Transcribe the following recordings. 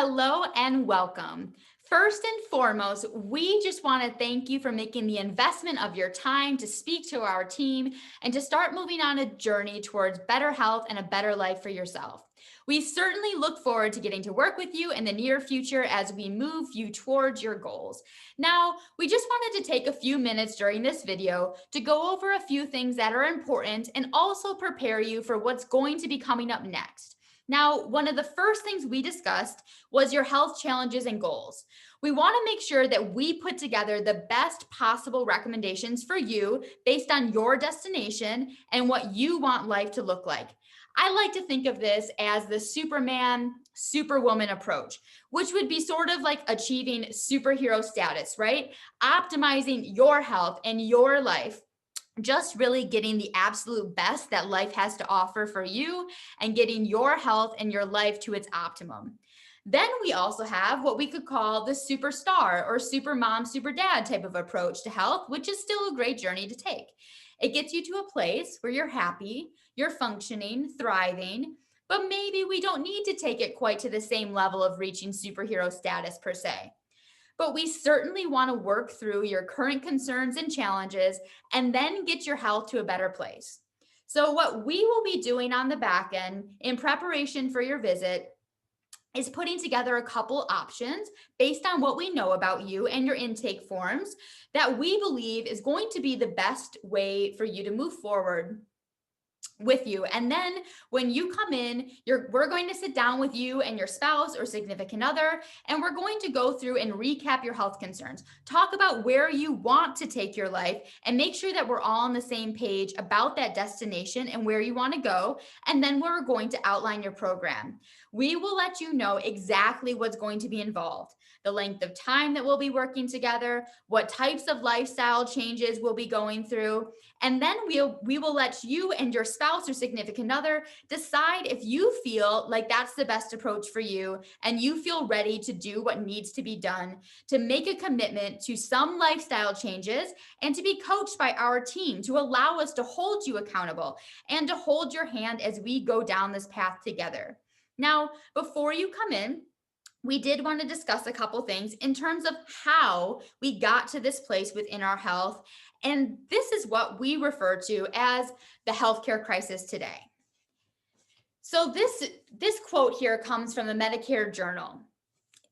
Hello and welcome. First and foremost, we just want to thank you for making the investment of your time to speak to our team and to start moving on a journey towards better health and a better life for yourself. We certainly look forward to getting to work with you in the near future as we move you towards your goals. Now, we just wanted to take a few minutes during this video to go over a few things that are important and also prepare you for what's going to be coming up next. Now, one of the first things we discussed was your health challenges and goals. We want to make sure that we put together the best possible recommendations for you based on your destination and what you want life to look like. I like to think of this as the Superman, Superwoman approach, which would be sort of like achieving superhero status, right? Optimizing your health and your life, just really getting the absolute best that life has to offer for you and getting your health and your life to its optimum. Then we also have what we could call the superstar or super mom, super dad type of approach to health, which is still a great journey to take. It gets you to a place where you're happy, you're functioning, thriving, but maybe we don't need to take it quite to the same level of reaching superhero status per se. But we certainly want to work through your current concerns and challenges and then get your health to a better place. So, what we will be doing on the back end in preparation for your visit is putting together a couple options based on what we know about you and your intake forms that we believe is going to be the best way for you to move forward with you. And then when you come in, we're going to sit down with you and your spouse or significant other, and we're going to go through and recap your health concerns, talk about where you want to take your life, and make sure that we're all on the same page about that destination and where you want to go. And then we're going to outline your program. We will let you know exactly what's going to be involved, the length of time that we'll be working together, what types of lifestyle changes we'll be going through, and then we will let you and your spouse or significant other decide if you feel like that's the best approach for you and you feel ready to do what needs to be done to make a commitment to some lifestyle changes and to be coached by our team to allow us to hold you accountable and to hold your hand as we go down this path together. Now, before you come in, we did want to discuss a couple things in terms of how we got to this place within our health. And this is what we refer to as the healthcare crisis today. So this quote here comes from the Medicare Journal.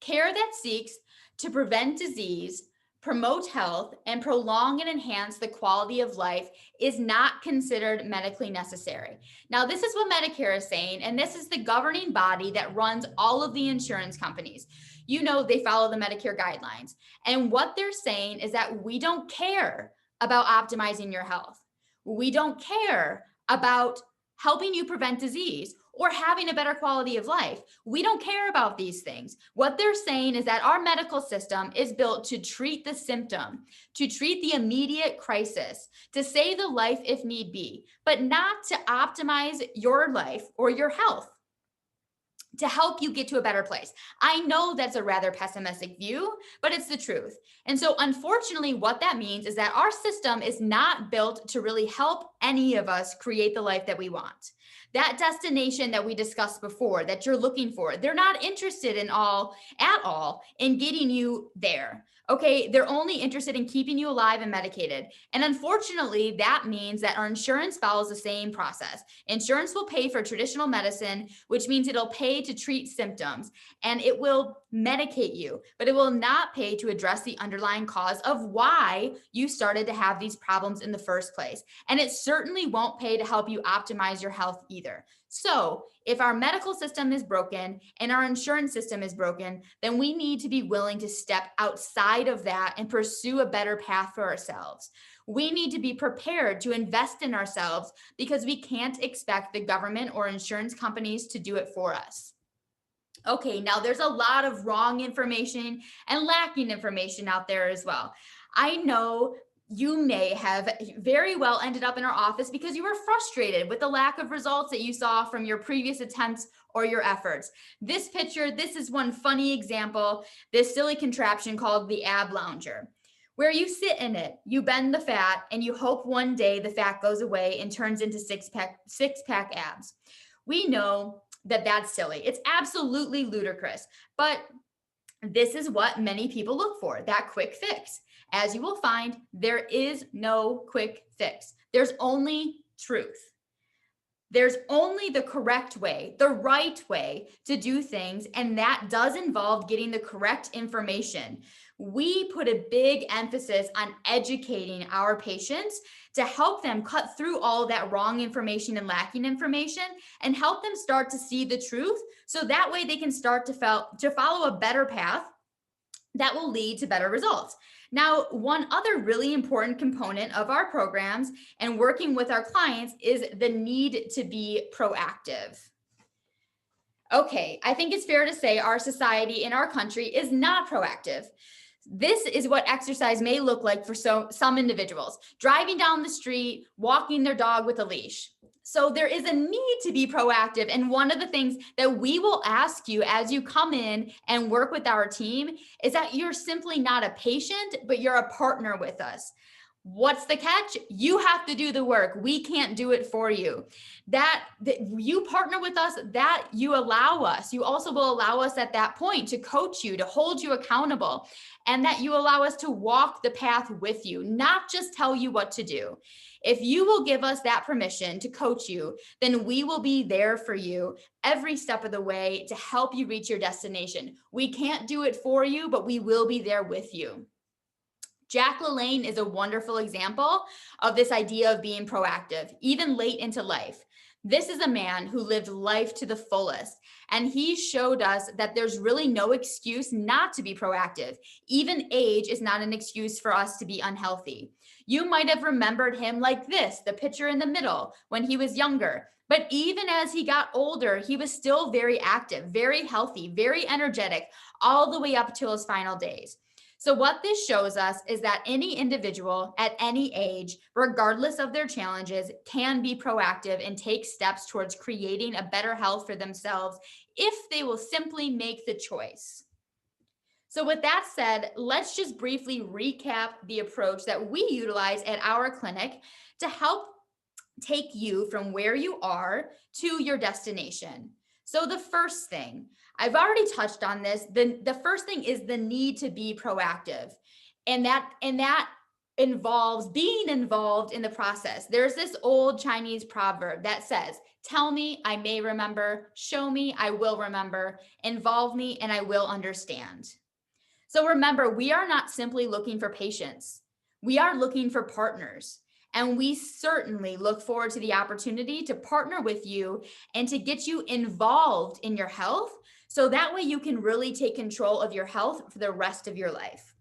Care that seeks to prevent disease, promote health, and prolong and enhance the quality of life is not considered medically necessary. Now, this is what Medicare is saying, and this is the governing body that runs all of the insurance companies. You know, they follow the Medicare guidelines. And what they're saying is that we don't care about optimizing your health. We don't care about helping you prevent disease or having a better quality of life. We don't care about these things. What they're saying is that our medical system is built to treat the symptom, to treat the immediate crisis, to save the life if need be, but not to optimize your life or your health, to help you get to a better place. I know that's a rather pessimistic view, but it's the truth. And so, unfortunately, what that means is that our system is not built to really help any of us create the life that we want. That destination that we discussed before, that you're looking for, they're not interested at all in getting you there. Okay, they're only interested in keeping you alive and medicated. And unfortunately, that means that our insurance follows the same process. Insurance will pay for traditional medicine, which means it'll pay to treat symptoms and it will medicate you, but it will not pay to address the underlying cause of why you started to have these problems in the first place. And it certainly won't pay to help you optimize your health either. So, if our medical system is broken and our insurance system is broken, then we need to be willing to step outside of that and pursue a better path for ourselves. We need to be prepared to invest in ourselves because we can't expect the government or insurance companies to do it for us. Okay, now there's a lot of wrong information and lacking information out there as well. I know you may have very well ended up in our office because you were frustrated with the lack of results that you saw from your previous attempts or your efforts. This picture, this is one funny example, this silly contraption called the ab lounger, where you sit in it, you bend the fat, and you hope one day the fat goes away and turns into six-pack abs. We know that that's silly. It's absolutely ludicrous. But this is what many people look for, that quick fix. As you will find, there is no quick fix. There's only truth. There's only the correct way, the right way to do things, and that does involve getting the correct information. We put a big emphasis on educating our patients to help them cut through all that wrong information and lacking information and help them start to see the truth so that way they can start to follow a better path that will lead to better results. Now, one other really important component of our programs and working with our clients is the need to be proactive. Okay, I think it's fair to say our society in our country is not proactive. This is what exercise may look like for some individuals, driving down the street, walking their dog with a leash. So there is a need to be proactive. And one of the things that we will ask you as you come in and work with our team is that you're simply not a patient, but you're a partner with us. What's the catch? You have to do the work. We can't do it for you. That you partner with us, that you allow us. You also will allow us at that point to coach you, to hold you accountable, and that you allow us to walk the path with you, not just tell you what to do. If you will give us that permission to coach you, then we will be there for you every step of the way to help you reach your destination. We can't do it for you, but we will be there with you. Jack LaLanne is a wonderful example of this idea of being proactive, even late into life. This is a man who lived life to the fullest, and he showed us that there's really no excuse not to be proactive. Even age is not an excuse for us to be unhealthy. You might have remembered him like this, the picture in the middle, when he was younger. But even as he got older, he was still very active, very healthy, very energetic, all the way up till his final days. So what this shows us is that any individual at any age, regardless of their challenges, can be proactive and take steps towards creating a better health for themselves if they will simply make the choice. So with that said, let's just briefly recap the approach that we utilize at our clinic to help take you from where you are to your destination. So the first thing, I've already touched on this. The first thing is the need to be proactive. And that involves being involved in the process. There's this old Chinese proverb that says, tell me, I may remember, show me, I will remember, involve me, and I will understand. So remember, we are not simply looking for patients. We are looking for partners. And we certainly look forward to the opportunity to partner with you and to get you involved in your health. So that way you can really take control of your health for the rest of your life.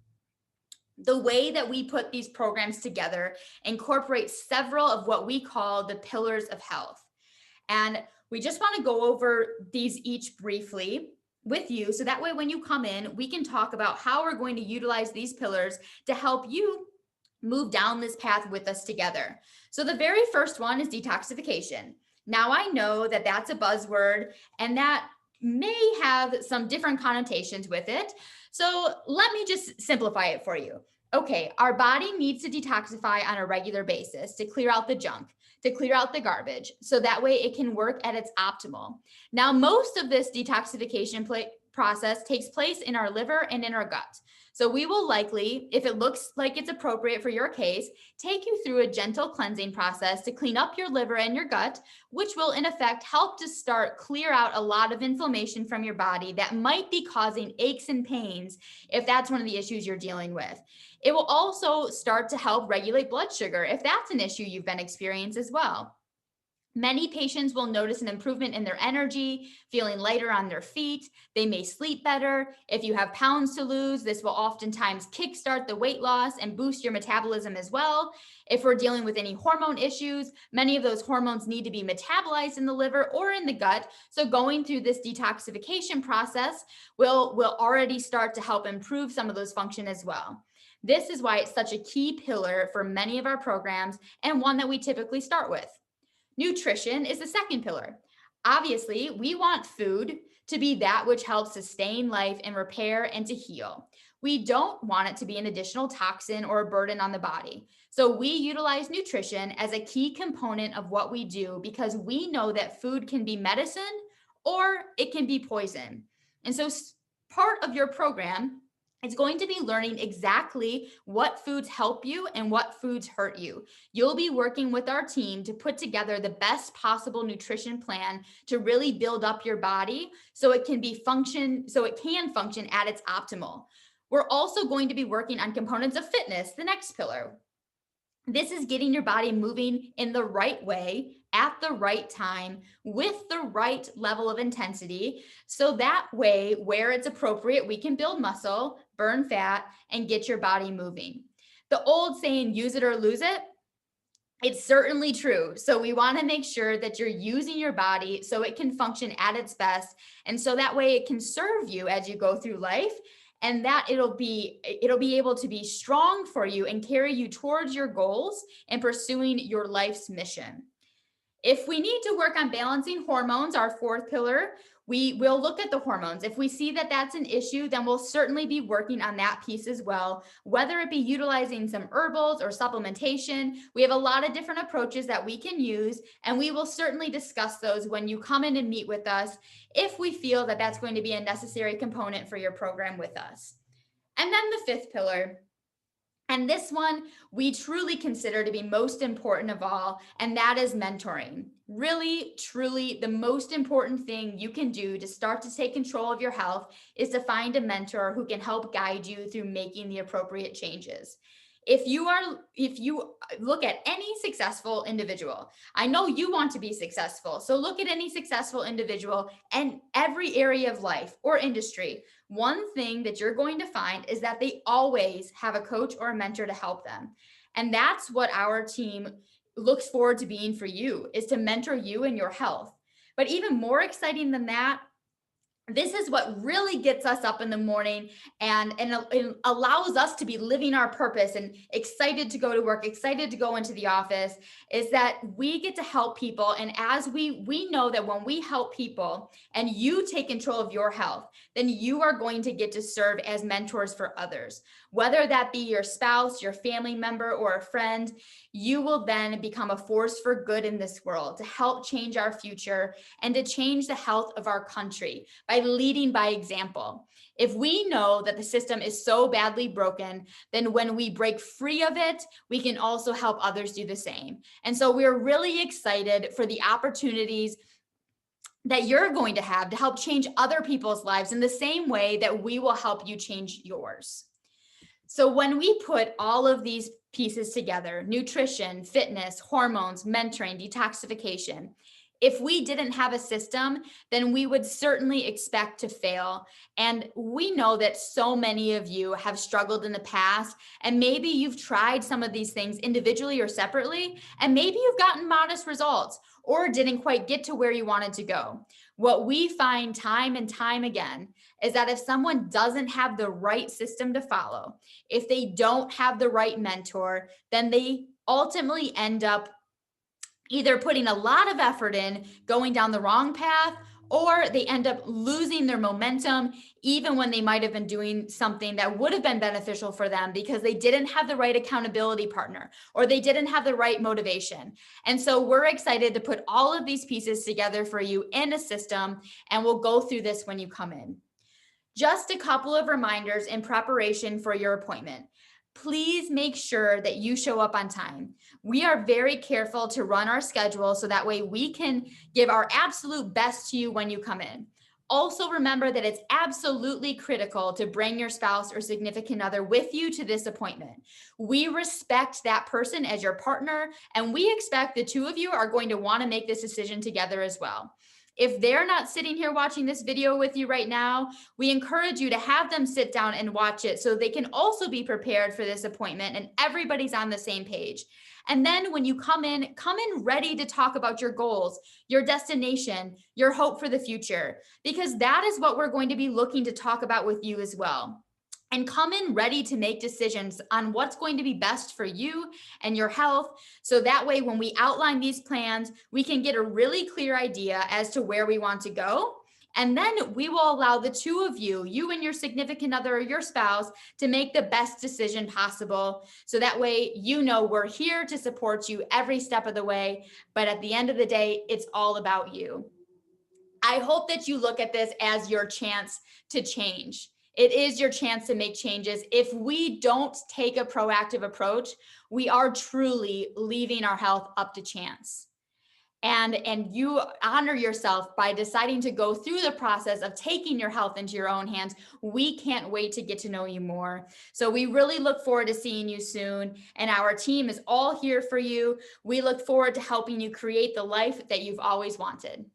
The way that we put these programs together incorporates several of what we call the pillars of health. And we just want to go over these each briefly with you. So that way, when you come in, we can talk about how we're going to utilize these pillars to help you move down this path with us together. So the very first one is detoxification. Now I know that that's a buzzword and that may have some different connotations with it. So let me just simplify it for you. Okay, our body needs to detoxify on a regular basis to clear out the junk, to clear out the garbage, so that way it can work at its optimal. Now, most of this detoxification process takes place in our liver and in our gut. So we will likely, if it looks like it's appropriate for your case, take you through a gentle cleansing process to clean up your liver and your gut, which will in effect help to start clear out a lot of inflammation from your body that might be causing aches and pains if that's one of the issues you're dealing with. It will also start to help regulate blood sugar if that's an issue you've been experiencing as well. Many patients will notice an improvement in their energy, feeling lighter on their feet. They may sleep better. If you have pounds to lose, this will oftentimes kickstart the weight loss and boost your metabolism as well. If we're dealing with any hormone issues, many of those hormones need to be metabolized in the liver or in the gut. So going through this detoxification process will already start to help improve some of those functions as well. This is why it's such a key pillar for many of our programs and one that we typically start with. Nutrition is the second pillar. Obviously, we want food to be that which helps sustain life and repair and to heal. We don't want it to be an additional toxin or a burden on the body. So we utilize nutrition as a key component of what we do because we know that food can be medicine or it can be poison. And so part of your program is going to be learning exactly what foods help you and what foods hurt you. You'll be working with our team to put together the best possible nutrition plan to really build up your body so it can function at its optimal. We're also going to be working on components of fitness, the next pillar. This is getting your body moving in the right way at the right time with the right level of intensity. So that way, where it's appropriate, we can build muscle, burn fat, and get your body moving. The old saying, use it or lose it, it's certainly true. So we want to make sure that you're using your body so it can function at its best. And so that way it can serve you as you go through life, and that it'll be able to be strong for you and carry you towards your goals and pursuing your life's mission. If we need to work on balancing hormones, our fourth pillar, we will look at the hormones. If we see that that's an issue, then we'll certainly be working on that piece as well, whether it be utilizing some herbals or supplementation. We have a lot of different approaches that we can use, and we will certainly discuss those when you come in and meet with us if we feel that that's going to be a necessary component for your program with us. And then the fifth pillar, and this one we truly consider to be most important of all, and that is mentoring. Really, truly, the most important thing you can do to start to take control of your health is to find a mentor who can help guide you through making the appropriate changes. If you look at any successful individual, I know you want to be successful. So look at any successful individual and every area of life or industry. One thing that you're going to find is that they always have a coach or a mentor to help them. And that's what our team looks forward to being for you, is to mentor you in your health. But even more exciting than that, this is what really gets us up in the morning and it allows us to be living our purpose and excited to go to work, excited to go into the office, is that we get to help people. And as we know that when we help people and you take control of your health, then you are going to get to serve as mentors for others. Whether that be your spouse, your family member, or a friend, you will then become a force for good in this world to help change our future and to change the health of our country by leading by example. If we know that the system is so badly broken, then when we break free of it, we can also help others do the same. And so we're really excited for the opportunities that you're going to have to help change other people's lives in the same way that we will help you change yours. So when we put all of these pieces together, nutrition, fitness, hormones, mentoring, detoxification, if we didn't have a system, then we would certainly expect to fail. And we know that so many of you have struggled in the past, and maybe you've tried some of these things individually or separately, and maybe you've gotten modest results or didn't quite get to where you wanted to go. What we find time and time again is that if someone doesn't have the right system to follow, if they don't have the right mentor, then they ultimately end up either putting a lot of effort in, going down the wrong path, or they end up losing their momentum, even when they might have been doing something that would have been beneficial for them because they didn't have the right accountability partner or they didn't have the right motivation. And so we're excited to put all of these pieces together for you in a system, and we'll go through this when you come in. Just a couple of reminders in preparation for your appointment. Please make sure that you show up on time. We are very careful to run our schedule so that way we can give our absolute best to you when you come in. Also remember that it's absolutely critical to bring your spouse or significant other with you to this appointment. We respect that person as your partner, and we expect the two of you are going to want to make this decision together as well. If they're not sitting here watching this video with you right now, we encourage you to have them sit down and watch it so they can also be prepared for this appointment and everybody's on the same page. And then when you come in ready to talk about your goals, your destination, your hope for the future, because that is what we're going to be looking to talk about with you as well. And come in ready to make decisions on what's going to be best for you and your health. So that way, when we outline these plans, we can get a really clear idea as to where we want to go. And then we will allow the two of you, you and your significant other or your spouse, to make the best decision possible. So that way, you know, we're here to support you every step of the way. But at the end of the day, it's all about you. I hope that you look at this as your chance to change. It is your chance to make changes. If we don't take a proactive approach, we are truly leaving our health up to chance. And you honor yourself by deciding to go through the process of taking your health into your own hands. We can't wait to get to know you more. So we really look forward to seeing you soon, and our team is all here for you. We look forward to helping you create the life that you've always wanted.